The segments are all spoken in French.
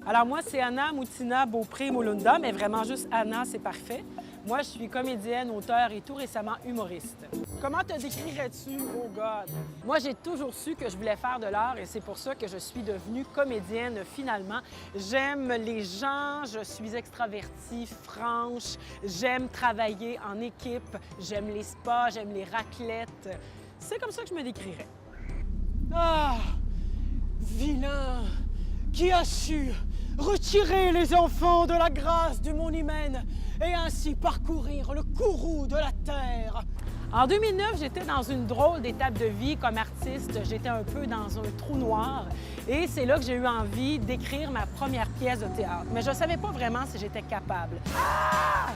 Alors moi, c'est Anna Moutina Beaupré-Moulunda, mais vraiment juste Anna, c'est parfait. Moi, je suis comédienne, auteure et tout récemment humoriste. Comment te décrirais-tu, oh God? Moi, j'ai toujours su que je voulais faire de l'art et c'est pour ça que je suis devenue comédienne finalement. J'aime les gens, je suis extravertie, franche, j'aime travailler en équipe, j'aime les spas, j'aime les raclettes. C'est comme ça que je me décrirais. Ah! Vilain! Qui a su retirer les enfants de la grâce du monde humaine et ainsi parcourir le courroux de la terre. En 2009, j'étais dans une drôle d'étape de vie comme artiste. J'étais un peu dans un trou noir et c'est là que j'ai eu envie d'écrire ma première pièce de théâtre. Mais je ne savais pas vraiment si j'étais capable. Ah!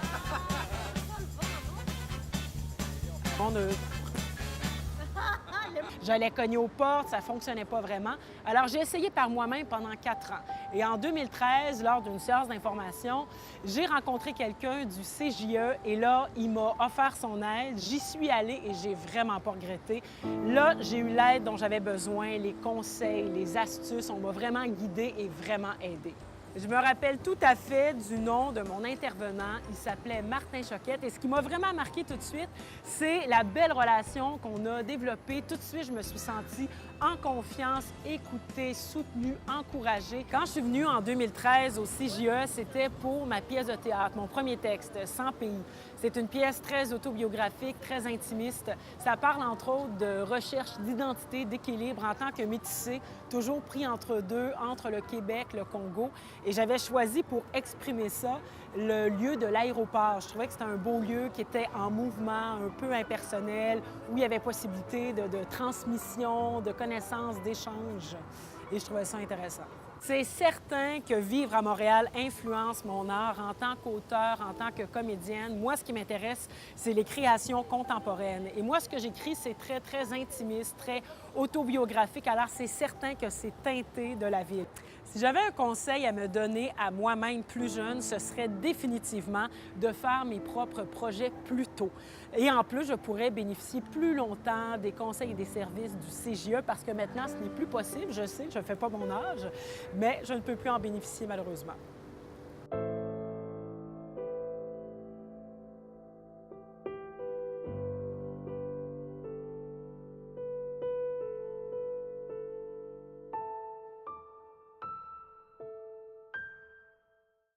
J'allais cogner aux portes, ça ne fonctionnait pas vraiment. Alors, j'ai essayé par moi-même pendant 4 ans. Et en 2013, lors d'une séance d'information, j'ai rencontré quelqu'un du CJE et là, il m'a offert son aide. J'y suis allée et j'ai vraiment pas regretté. Là, j'ai eu l'aide dont j'avais besoin, les conseils, les astuces. On m'a vraiment guidée et vraiment aidée. Je me rappelle tout à fait du nom de mon intervenant. Il s'appelait Martin Choquette. Et ce qui m'a vraiment marqué tout de suite, c'est la belle relation qu'on a développée. Tout de suite, je me suis sentie en confiance, écoutée, soutenue, encouragée. Quand je suis venue en 2013 au CJE, c'était pour ma pièce de théâtre, mon premier texte, 100 pays. C'est une pièce très autobiographique, très intimiste. Ça parle entre autres de recherche d'identité, d'équilibre en tant que métissé, toujours pris entre deux, entre le Québec, le Congo. Et j'avais choisi pour exprimer ça le lieu de l'aéroport. Je trouvais que c'était un beau lieu qui était en mouvement, un peu impersonnel, où il y avait possibilité de transmission, de connaissances, d'échanges. Et je trouvais ça intéressant. C'est certain que vivre à Montréal influence mon art en tant qu'auteur, en tant que comédienne. Moi, ce qui m'intéresse, c'est les créations contemporaines. Et moi, ce que j'écris, c'est très, très intimiste, très autobiographique. Alors, c'est certain que c'est teinté de la ville. Si j'avais un conseil à me donner à moi-même plus jeune, ce serait définitivement de faire mes propres projets plus tôt. Et en plus, je pourrais bénéficier plus longtemps des conseils et des services du CJE parce que maintenant, ce n'est plus possible. Je sais, je ne fais pas mon âge, mais je ne peux plus en bénéficier malheureusement.